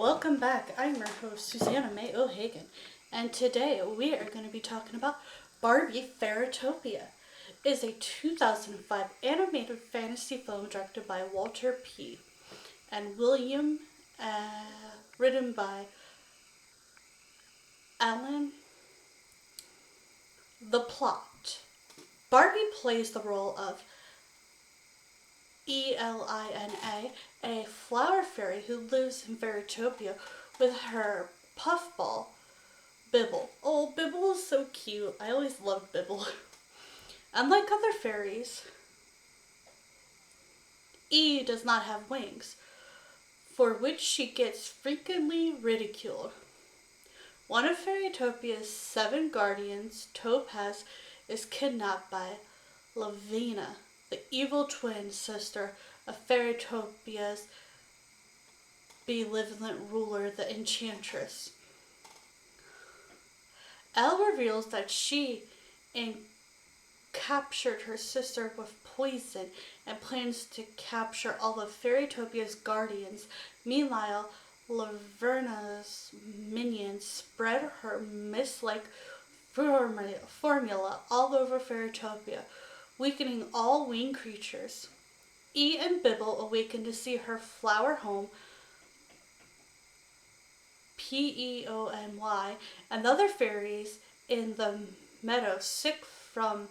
Welcome back. I'm your host, Susanna May O'Hagan, and today we are going to be talking about Barbie Fairytopia. It is a 2005 animated fantasy film directed by Walter P. and William, written by Alan. The plot. Barbie plays the role of Elina, a flower fairy who lives in Fairytopia with her puffball, Bibble. Oh, Bibble is so cute. I always loved Bibble. Unlike other fairies, E does not have wings, for which she gets frequently ridiculed. One of Fairytopia's 7 guardians, Topaz, is kidnapped by Lavina, the evil twin sister of Fairytopia's benevolent ruler, the Enchantress. Elle reveals that she captured her sister with poison and plans to capture all of Fairytopia's guardians. Meanwhile, Laverna's minions spread her mist-like formula all over Fairytopia, weakening all winged creatures. E and Bibble awaken to see her flower home, Peony, and other fairies in the meadow sick from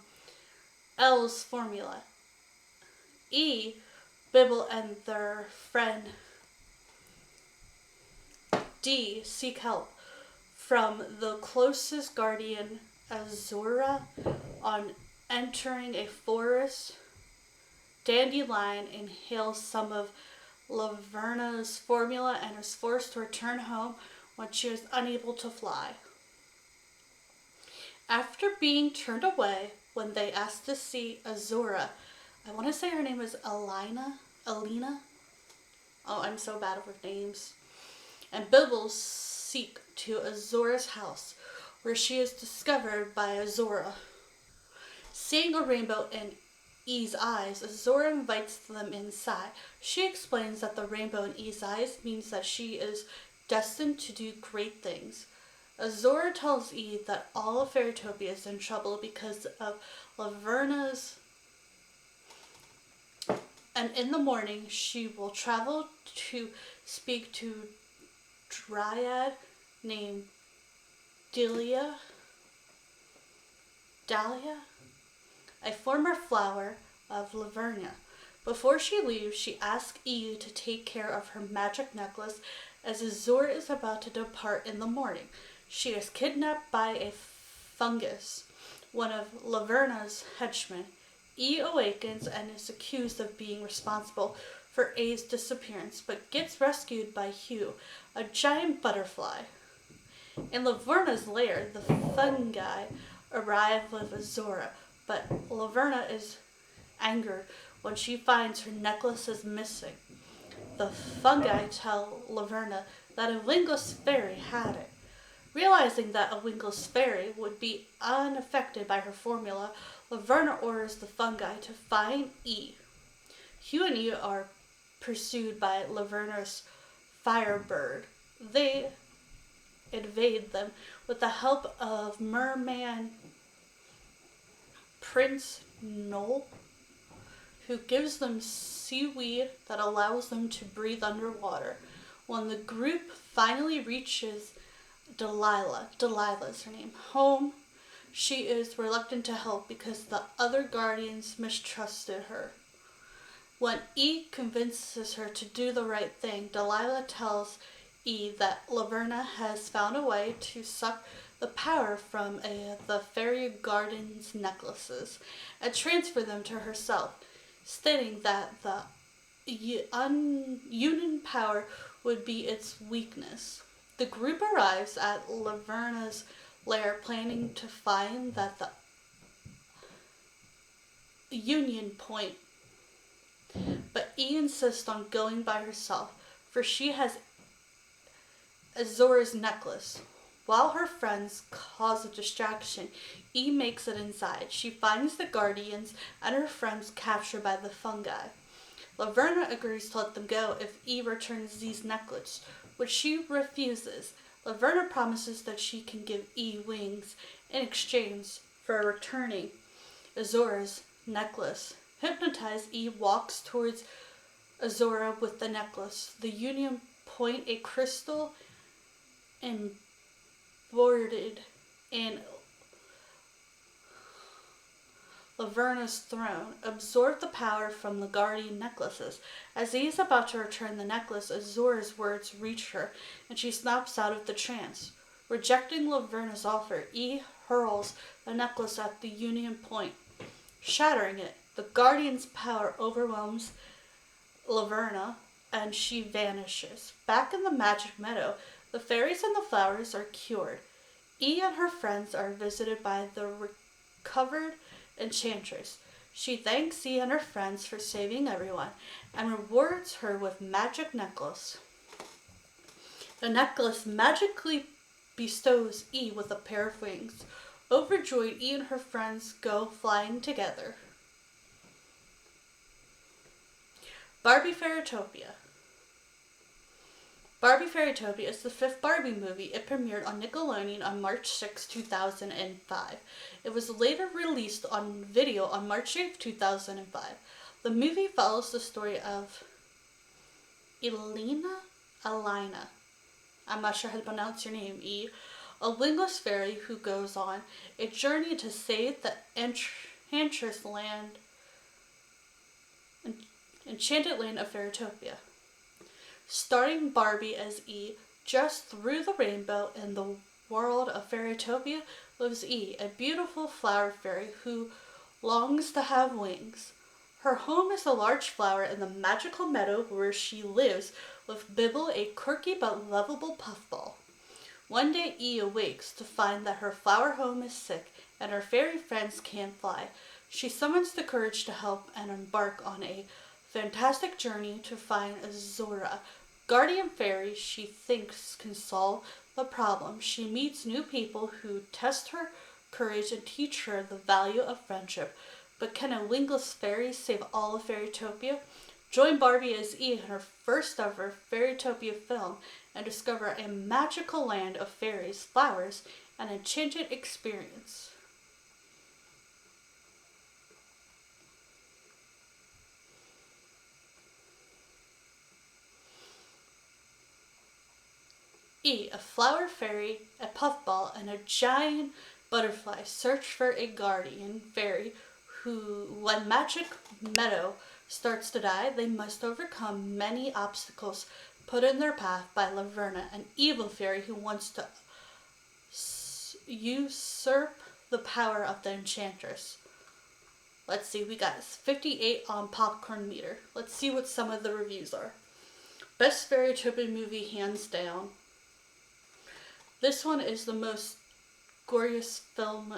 Elle's formula. E, Bibble, and their friend D seek help from the closest guardian, Azura. On entering a forest, Dandelion inhales some of Laverna's formula and is forced to return home when she is unable to fly. After being turned away when they asked to see Azura, I want to say her name is Alina. Oh, I'm so bad with names. And Bibble seek to Azura's house, where she is discovered by Azura. Seeing a rainbow in E's eyes, Azura invites them inside. She explains that the rainbow in E's eyes means that she is destined to do great things. Azura tells E that all of Fairytopia is in trouble because of Laverna's, and in the morning she will travel to speak to Dryad named Dahlia, a former flower of Laverna. Before she leaves, she asks E to take care of her magic necklace as Azura is about to depart in the morning. She is kidnapped by a fungus, one of Laverna's henchmen. E awakens and is accused of being responsible for A's disappearance, but gets rescued by Hugh, a giant butterfly. In Laverna's lair, the fungi arrive with Azura, but Laverna is angered when she finds her necklace is missing. The fungi tell Laverna that a wingless fairy had it. Realizing that a wingless fairy would be unaffected by her formula, Laverna orders the fungi to find E. Hugh and E are pursued by Laverna's firebird. They evade them with the help of merman Prince Noel, who gives them seaweed that allows them to breathe underwater. When the group finally reaches Delilah's her name, home, she is reluctant to help because the other guardians mistrusted her. When E convinces her to do the right thing, Delilah tells E that Laverna has found a way to suck the power from the fairy garden's necklaces and transfer them to herself, stating that the union power would be its weakness. The group arrives at Laverna's lair planning to find that the union point, but E insists on going by herself, for she has Azura's necklace. While her friends cause a distraction, E makes it inside. She finds the guardians and her friends captured by the fungi. Laverna agrees to let them go if E returns Z's necklace, which she refuses. Laverna promises that she can give E wings in exchange for returning Azora's necklace. Hypnotized, E walks towards Azora with the necklace. The Union point, a crystal embroidered in Laverna's throne, absorb the power from the guardian necklaces. As he is about to return the necklace, Azora's words reach her, and she snaps out of the trance. Rejecting Laverna's offer, E hurls the necklace at the Union Point, shattering it. The guardian's power overwhelms Laverna, and she vanishes. Back in the Magic Meadow, the fairies and the flowers are cured. E and her friends are visited by the recovered Enchantress. She thanks E and her friends for saving everyone and rewards her with magic necklace. The necklace magically bestows E with a pair of wings. Overjoyed, E and her friends go flying together. Barbie Fairytopia. Barbie Fairytopia is the fifth Barbie movie. It premiered on Nickelodeon on March 6, 2005. It was later released on video on March 8, 2005. The movie follows the story of Alina. I'm not sure how to pronounce your name, E. A wingless fairy who goes on a journey to save the enchanted land of Fairytopia. Starring Barbie as E, just through the rainbow in the world of Fairytopia lives E, a beautiful flower fairy who longs to have wings. Her home is a large flower in the magical meadow where she lives with Bibble, a quirky but lovable puffball. One day E awakes to find that her flower home is sick and her fairy friends can't fly. She summons the courage to help and embark on a fantastic journey to find Azora, guardian fairy she thinks can solve the problem. She meets new people who test her courage and teach her the value of friendship. But can a wingless fairy save all of Fairytopia? Join Barbie as E in her first ever Fairytopia film and discover a magical land of fairies, flowers, and enchanted experience. E, a flower fairy, a puffball, and a giant butterfly search for a guardian fairy who, when Magic Meadow starts to die, they must overcome many obstacles put in their path by Laverna, an evil fairy who wants to usurp the power of the Enchantress. Let's see, we got 58 on Popcorn Meter. Let's see what some of the reviews are. Best Fairytopia movie, hands down. This one is the most gorgeous film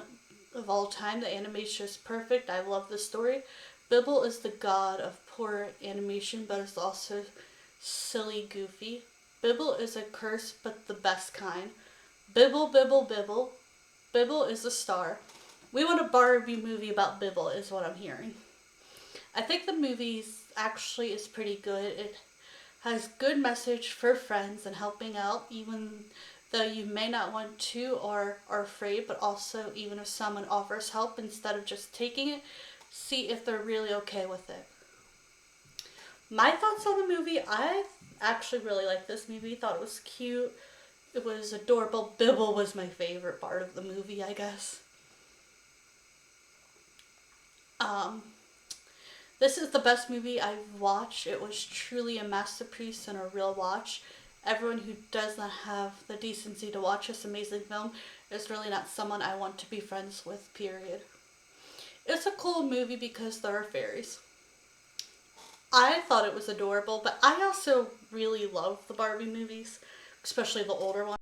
of all time. The animation is perfect. I love the story. Bibble is the god of poor animation, but is also silly goofy. Bibble is a curse, but the best kind. Bibble, Bibble, Bibble. Bibble is a star. We want a Barbie movie about Bibble, is what I'm hearing. I think the movie actually is pretty good. It has good message for friends and helping out, even though you may not want to or are afraid, but also even if someone offers help, instead of just taking it, see if they're really okay with it. My thoughts on the movie, I actually really liked this movie. Thought it was cute. It was adorable. Bibble was my favorite part of the movie, I guess. This is the best movie I've watched. It was truly a masterpiece and a real watch. Everyone who does not have the decency to watch this amazing film is really not someone I want to be friends with, period. It's a cool movie because there are fairies. I thought it was adorable, but I also really love the Barbie movies, especially the older ones.